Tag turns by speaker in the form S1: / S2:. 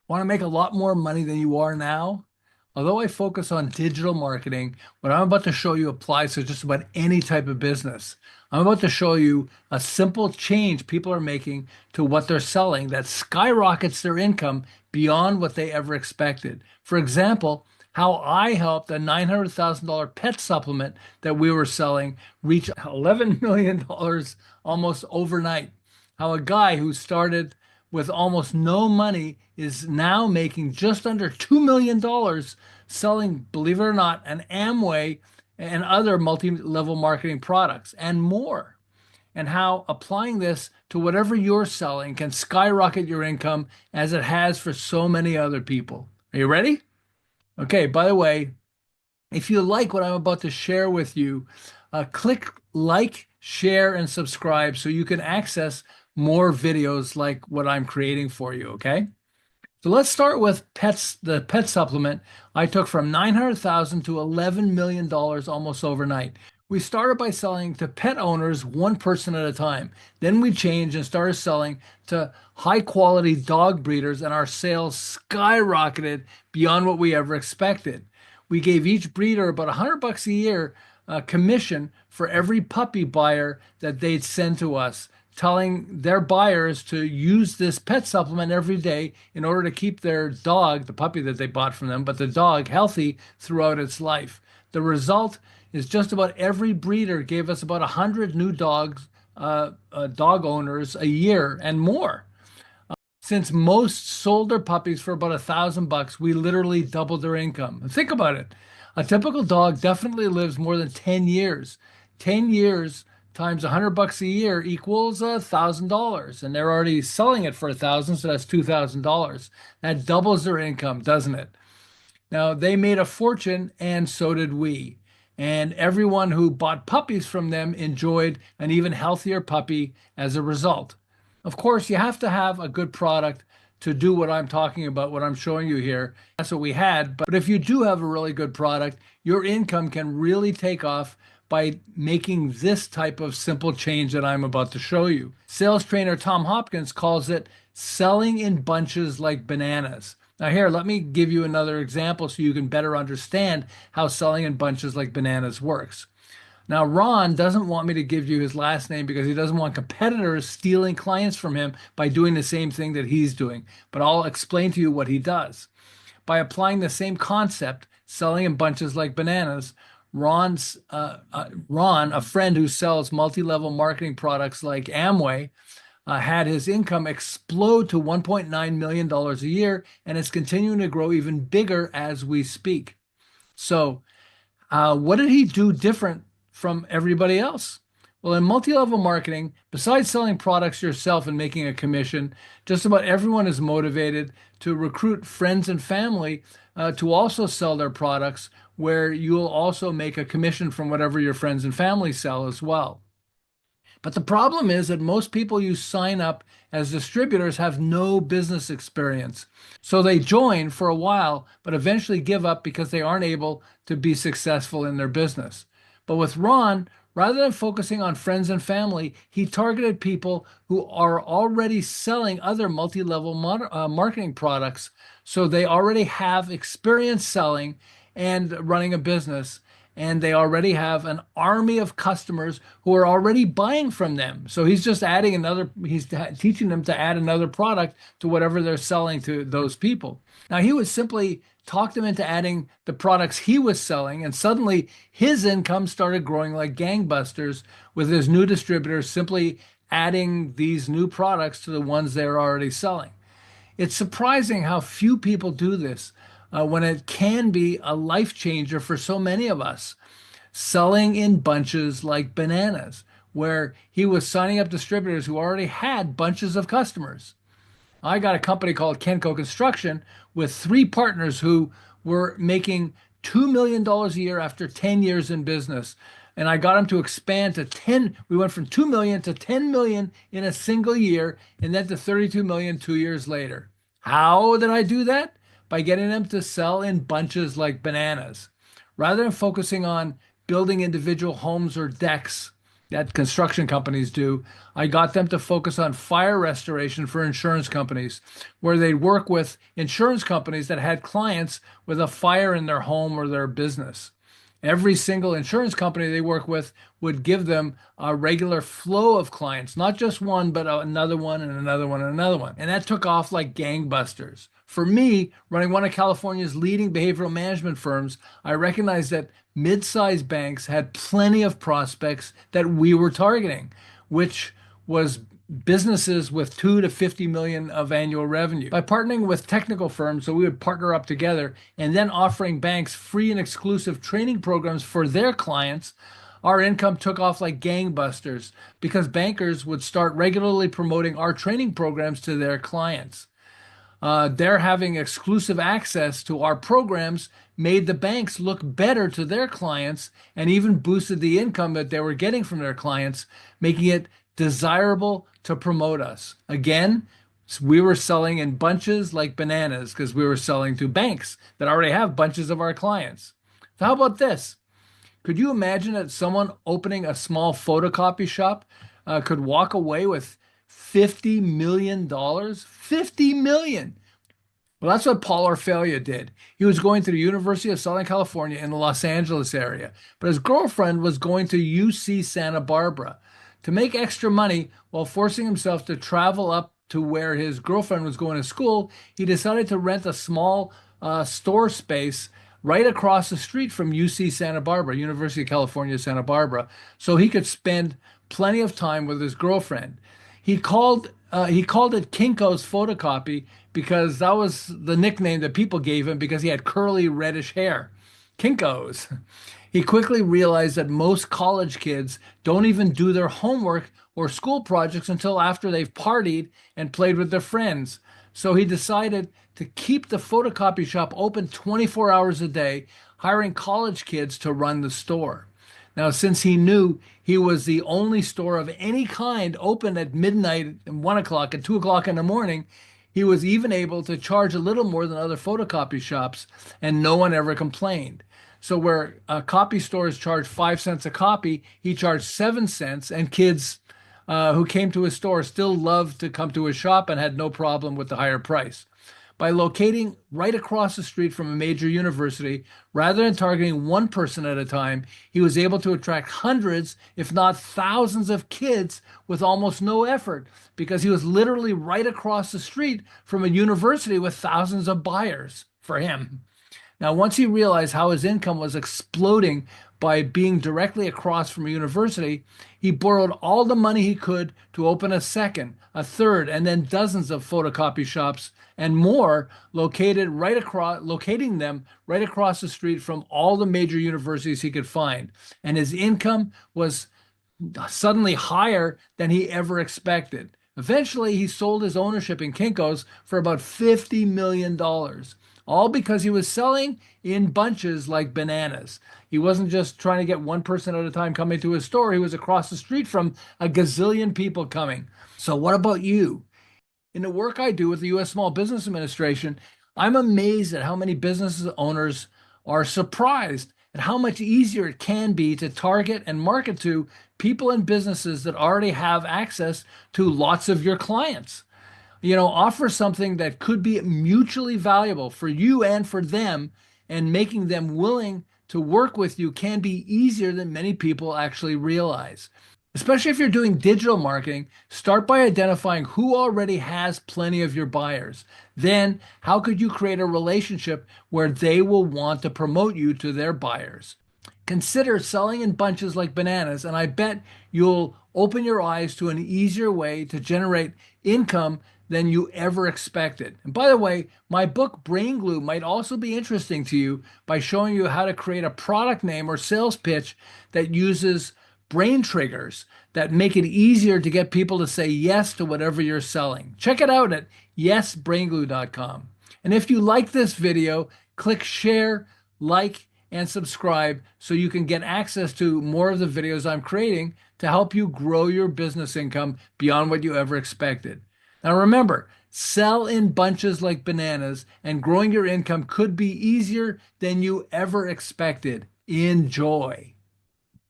S1: Want to make a lot more money than you are now? Although I focus on digital marketing, what I'm about to show you applies to just about any type of business. I'm about to show you a simple change people are making to what they're selling that skyrockets their income beyond what they ever expected. For example, how I helped a $900,000 pet supplement that we were selling reach $11 million almost overnight. How a guy who started with almost no money is now making just under $2 million selling, believe it or not, an Amway and other multi-level marketing products and more. And how applying this to whatever you're selling can skyrocket your income as it has for so many other people. Are you ready? Okay, by the way, if you like what I'm about to share with you, click like, share, and subscribe so you can access more videos like what I'm creating for you, okay? So let's start with pets, the pet supplement I took from 900,000 to $11 million almost overnight. We started by selling to pet owners one person at a time. Then we changed and started selling to high quality dog breeders, and our sales skyrocketed beyond what we ever expected. We gave each breeder about $100 a year commission for every puppy buyer that they'd send to us, telling their buyers to use this pet supplement every day in order to keep their dog, the puppy that they bought from them, but the dog healthy throughout its life. The result is just about every breeder gave us about 100 new dog owners a year and more. Since most sold their puppies for about $1,000, we literally doubled their income. Think about it. A typical dog definitely lives more than 10 years. 10 years times $100 a year equals $1,000, and they're already selling it for 1,000, so that's $2,000. That doubles their income, doesn't it? Now, they made a fortune, and so did we. And everyone who bought puppies from them enjoyed an even healthier puppy as a result. Of course, you have to have a good product to do what I'm talking about, what I'm showing you here. That's what we had. But if you do have a really good product, your income can really take off by making this type of simple change that I'm about to show you. Sales trainer Tom Hopkins calls it selling in bunches like bananas. Now, here, let me give you another example so you can better understand how selling in bunches like bananas works. Now, Ron doesn't want me to give you his last name because he doesn't want competitors stealing clients from him by doing the same thing that he's doing. But I'll explain to you what he does. By applying the same concept, selling in bunches like bananas, Ron, a friend who sells multi-level marketing products like Amway, had his income explode to $1.9 million a year, and it's continuing to grow even bigger as we speak. So, what did he do different from everybody else? Well, in multi-level marketing, besides selling products yourself and making a commission, just about everyone is motivated to recruit friends and family to also sell their products, where you'll also make a commission from whatever your friends and family sell as well. But the problem is that most people you sign up as distributors have no business experience. So they join for a while, but eventually give up because they aren't able to be successful in their business. But with Ron, rather than focusing on friends and family, he targeted people who are already selling other multi-level marketing products. So they already have experience selling and running a business, and they already have an army of customers who are already buying from them. So he's just adding another, he's teaching them to add another product to whatever they're selling to those people. Now, he would simply talk them into adding the products he was selling, and suddenly his income started growing like gangbusters with his new distributors simply adding these new products to the ones they're already selling. It's surprising how few people do this when it can be a life changer for so many of us. Selling in bunches like bananas, where he was signing up distributors who already had bunches of customers. I got a company called Kinkos Construction with three partners who were making $2 million a year after 10 years in business. And I got them to expand to 10. We went from 2 million to 10 million in a single year, and then to 32 million 2 years later. How did I do that? By getting them to sell in bunches like bananas. Rather than focusing on building individual homes or decks, that construction companies do. I got them to focus on fire restoration for insurance companies, where they'd work with insurance companies that had clients with a fire in their home or their business. Every single insurance company they work with would give them a regular flow of clients, not just one, but another one and another one and another one. And that took off like gangbusters. For me, running one of California's leading behavioral management firms, I recognized that mid-sized banks had plenty of prospects that we were targeting, which was businesses with 2 to 50 million of annual revenue. By partnering with technical firms, so we would partner up together and then offering banks free and exclusive training programs for their clients, our income took off like gangbusters because bankers would start regularly promoting our training programs to their clients. Their having exclusive access to our programs made the banks look better to their clients and even boosted the income that they were getting from their clients, making it desirable to promote us. Again, we were selling in bunches like bananas because we were selling to banks that already have bunches of our clients. So how about this? Could you imagine that someone opening a small photocopy shop could walk away with $50 million? dollars? 50 million. Well, that's what Paul Orfalea did. He was going to the University of Southern California in the Los Angeles area, but his girlfriend was going to UC Santa Barbara. To make extra money while forcing himself to travel up to where his girlfriend was going to school, he decided to rent a small store space right across the street from UC Santa Barbara, University of California, Santa Barbara, so he could spend plenty of time with his girlfriend. He called it Kinkos Photocopy because that was the nickname that people gave him because he had curly reddish hair. Kinkos. He quickly realized that most college kids don't even do their homework or school projects until after they've partied and played with their friends. So he decided to keep the photocopy shop open 24 hours a day, hiring college kids to run the store. Now, since he knew he was the only store of any kind open at midnight and 1 o'clock and 2 o'clock in the morning, he was even able to charge a little more than other photocopy shops, and no one ever complained. So where copy stores charge 5 cents a copy, he charged 7 cents, and kids who came to his store still loved to come to his shop and had no problem with the higher price. By locating right across the street from a major university, rather than targeting one person at a time, he was able to attract hundreds, if not thousands of kids with almost no effort because he was literally right across the street from a university with thousands of buyers for him. Now, once he realized how his income was exploding by being directly across from a university, he borrowed all the money he could to open a second, a third, and then dozens of photocopy shops and more locating them right across the street from all the major universities he could find. And his income was suddenly higher than he ever expected. Eventually, he sold his ownership in Kinkos for about $50 million, dollars, all because he was selling in bunches like bananas. He wasn't just trying to get one person at a time coming to his store. He was across the street from a gazillion people coming. So what about you? In the work I do with the U.S. Small Business Administration, I'm amazed at how many business owners are surprised at how much easier it can be to target and market to people and businesses that already have access to lots of your clients. Offer something that could be mutually valuable for you and for them, and making them willing to work with you can be easier than many people actually realize. Especially if you're doing digital marketing, start by identifying who already has plenty of your buyers. Then, how could you create a relationship where they will want to promote you to their buyers? Consider selling in bunches like bananas, and I bet you'll open your eyes to an easier way to generate income than you ever expected. And by the way, my book Brain Glue might also be interesting to you by showing you how to create a product name or sales pitch that uses brain triggers that make it easier to get people to say yes to whatever you're selling. Check it out at yesbrainglue.com. And if you like this video, click share, like, and subscribe so you can get access to more of the videos I'm creating to help you grow your business income beyond what you ever expected. Now remember, sell in bunches like bananas, and growing your income could be easier than you ever expected. Enjoy.